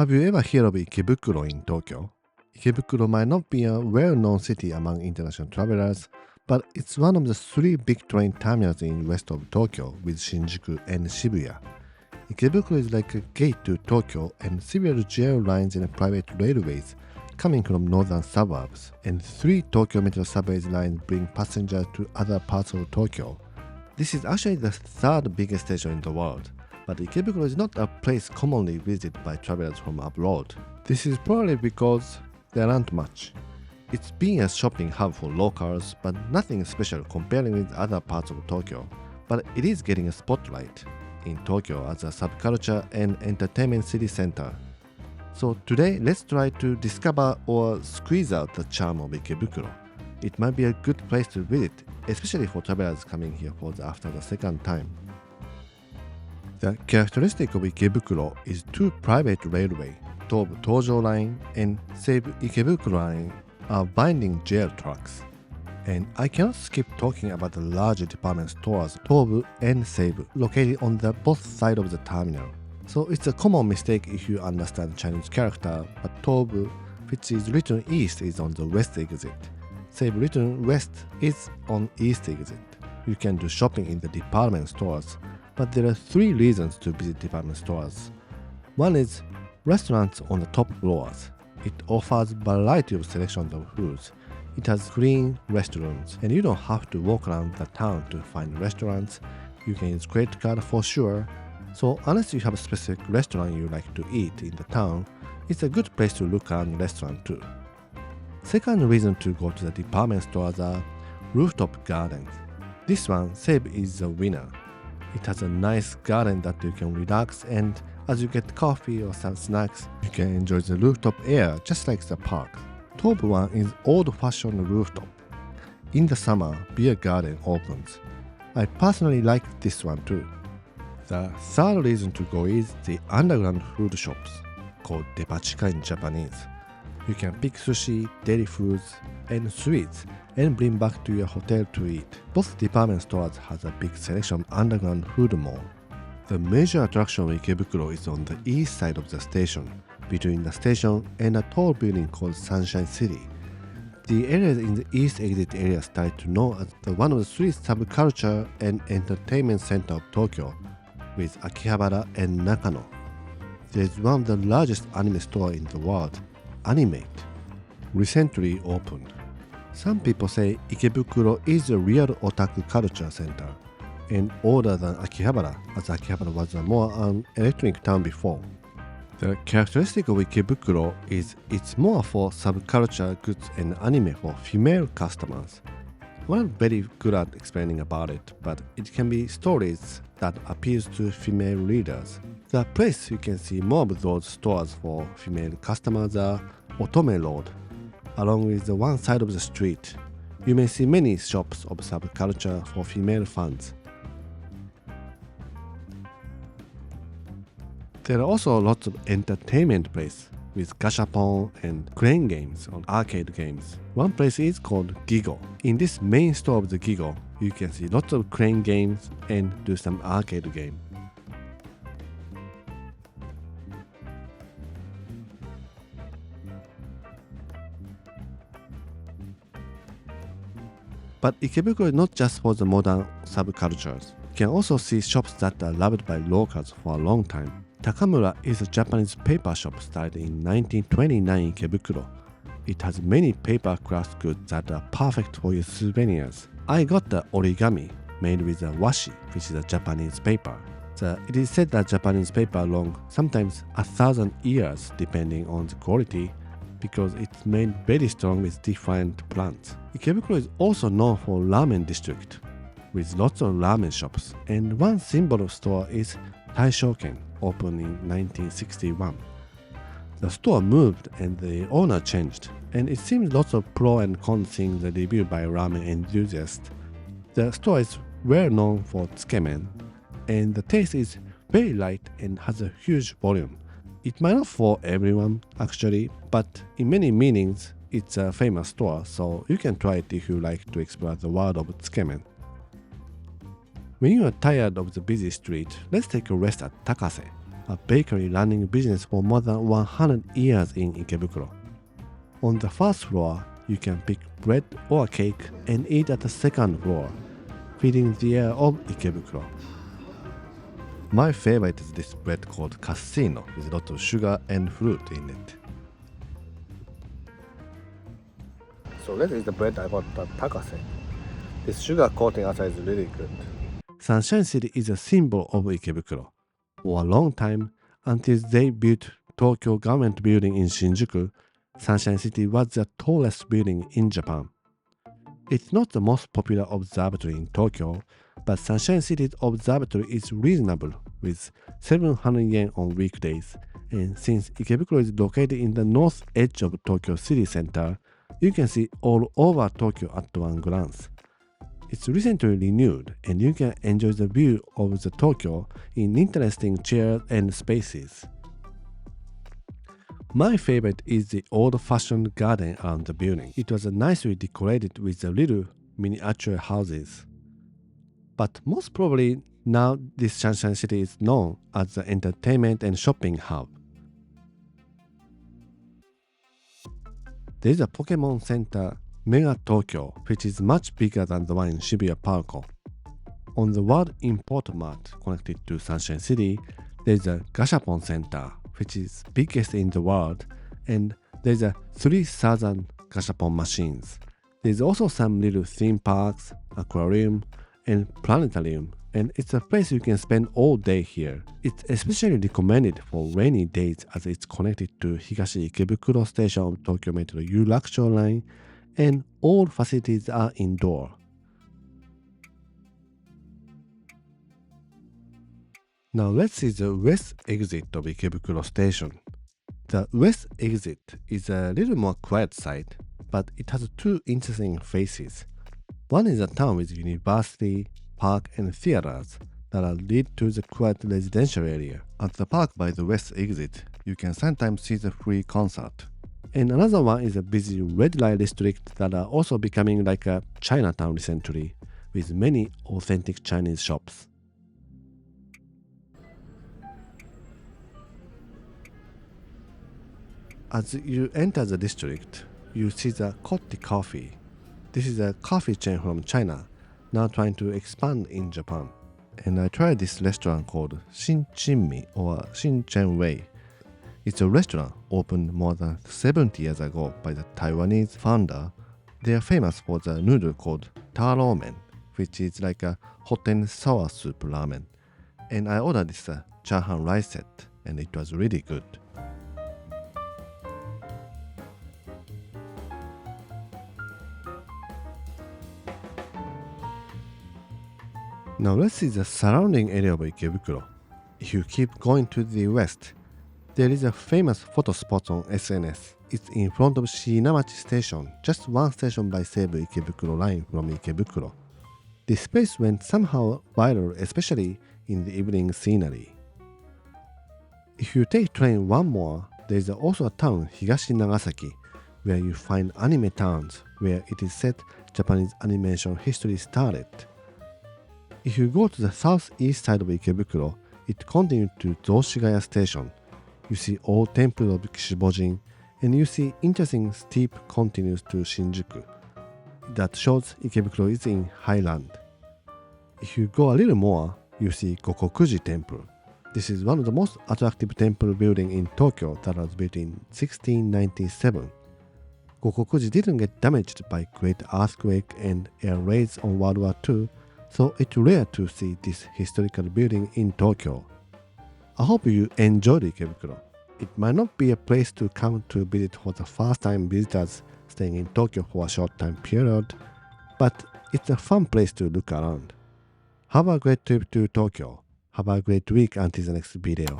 Have you ever heard of Ikebukuro in Tokyo? Ikebukuro might not be a well-known city among international travelers, but it's one of the three big train terminals in west of Tokyo with Shinjuku and Shibuya. Ikebukuro is like a gate to Tokyo and several JR lines and private railways coming from northern suburbs, and 3 Tokyo Metro subways lines bring passengers to other parts of Tokyo. This is actually the 3rd biggest station in the world, but Ikebukuro is not a place commonly visited by travelers from abroad. This is probably because there aren't much. It's been a shopping hub for locals, but nothing special comparing with other parts of Tokyo. But it is getting a spotlight in Tokyo as a subculture and entertainment city center. So today, let's try to discover or squeeze out the charm of Ikebukuro. It might be a good place to visit, especially for travelers coming here after the second time. The characteristic of Ikebukuro is 2 private railways, Tobu Tojo Line and Seibu Ikebukuro Line, are binding JR tracks. And I cannot skip talking about the large department stores Tobu and Seibu located on the both sides of the terminal. So it's a common mistake if you understand Chinese character, but Tobu, which is written east, is on the west exit. Seibu written west is on east exit. You can do shopping in the department stores, but there are 3 reasons to visit department stores. One is restaurants on the top floors. It offers variety of selections of foods. It has clean restrooms, and you don't have to walk around the town to find restaurants. You can use credit card for sure. So unless you have a specific restaurant you like to eat in the town, it's a good place to look around the restaurant too. Second reason to go to the department stores are rooftop gardens. This one, Seibu, is the winner. It has a nice garden that you can relax, and as you get coffee or some snacks, you can enjoy the rooftop air just like the park. Top one is old-fashioned rooftop. In the summer, beer garden opens. I personally like this one too. The third reason to go is the underground food shops, called depachika in Japanese. You can pick sushi, dairy foods, and sweets and bring back to your hotel to eat. Both department stores has a big selection of underground food mall. The major attraction of Ikebukuro is on the east side of the station, between the station and a tall building called Sunshine City. The areas in the east exit area started to know as one of the 3 subculture and entertainment center of Tokyo, with Akihabara and Nakano. There is one of the largest anime stores in the world, Animate, recently opened. Some people say Ikebukuro is a real otaku culture center, and older than Akihabara, as Akihabara was a more electronic town before. The characteristic of Ikebukuro is it's more for subculture goods and anime for female customers. We're not very good at explaining about it, but it can be stories that appeals to female readers. The place you can see more of those stores for female customers are Otome Road. Along with the one side of the street, you may see many shops of subculture for female fans. There are also lots of entertainment places with gashapon and crane games on arcade games. One place is called Gigo. In this main store of the Gigo, you can see lots of crane games and do some arcade game. But Ikebukuro is not just for the modern subcultures. You can also see shops that are loved by locals for a long time. Takamura is a Japanese paper shop started in 1929 in Ikebukuro. It has many paper craft goods that are perfect for your souvenirs. I got the origami made with a washi, which is a Japanese paper. It is said that Japanese paper long sometimes 1,000 years depending on the quality, because it's made very strong with different plants. Ikebukuro is also known for ramen district, with lots of ramen shops, and one symbol of store is Taishoken, opened in 1961. The store moved and the owner changed, and it seems lots of pro and con things are reviewed by ramen enthusiasts. The store is well known for tsukemen, and the taste is very light and has a huge volume. It might not for everyone actually, but in many meanings it's a famous store, so you can try it if you like to explore the world of tsukemen. When you are tired of the busy street, let's take a rest at Takase, a bakery running business for more than 100 years in Ikebukuro. On the first floor, you can pick bread or cake and eat at the second floor, feeling the air of Ikebukuro. My favorite is this bread called cassino with lots of sugar and fruit in it. So this is the bread I got at Takase. This sugar coating outside is really good. Sunshine City is a symbol of Ikebukuro. For a long time, until they built Tokyo Government Building in Shinjuku, Sunshine City was the tallest building in Japan. It's not the most popular observatory in Tokyo, but Sunshine City's observatory is reasonable with 700 yen on weekdays, and since Ikebukuro is located in the north edge of Tokyo city center, you can see all over Tokyo at one glance. It's recently renewed, and you can enjoy the view of the Tokyo in interesting chairs and spaces. My favorite is the old-fashioned garden around the building. It was nicely decorated with the little miniature houses. But most probably now this Sunshine City is known as the entertainment and shopping hub. There is a Pokemon Center Mega Tokyo, which is much bigger than the one in Shibuya Parko. On the World Import Mart connected to Sunshine City, there is a Gashapon Center, which is biggest in the world, and there is a 3,000 Gashapon machines. There is also some little theme parks, aquarium, and planetarium, and it's a place you can spend all day here. It's especially recommended for rainy days as it's connected to Higashi Ikebukuro station of Tokyo Metro Yurakusho line, and all facilities are indoor. Now let's see the west exit of Ikebukuro station. The west exit is a little more quiet side, but it has two interesting faces. One is a town with university, park and theaters that lead to the quiet residential area. At the park by the west exit, you can sometimes see the free concert. And another one is a busy red light district that are also becoming like a Chinatown recently, with many authentic Chinese shops. As you enter the district, you see the Kotti Coffee. This is a coffee chain from China, now trying to expand in Japan. And I tried this restaurant called Shinchinmi or Shinchan Wei. It's a restaurant opened more than 70 years ago by the Taiwanese founder. They are famous for the noodle called taromen, which is like a hot and sour soup ramen. And I ordered this charhan rice set, and it was really good. Now let's see the surrounding area of Ikebukuro. If you keep going to the west, there is a famous photo spot on SNS. It's in front of Shinamachi Station, just one station by Seibu Ikebukuro line from Ikebukuro. This place went somehow viral, especially in the evening scenery. If you take train one more, there is also a town, Higashi Nagasaki, where you find anime towns, where it is said Japanese animation history started. If you go to the southeast side of Ikebukuro, it continues to Zoshigaya Station. You see old temple of Kishibojin, and you see interesting steep continues to Shinjuku. That shows Ikebukuro is in highland. If you go a little more, you see Gokokuji Temple. This is one of the most attractive temple building in Tokyo that was built in 1697. Gokokuji didn't get damaged by great earthquake and air raids on World War II, so it's rare to see this historical building in Tokyo. I hope you enjoyed Ikebukuro. It might not be a place to come to visit for the first time visitors staying in Tokyo for a short time period, but it's a fun place to look around. Have a great trip to Tokyo. Have a great week until the next video.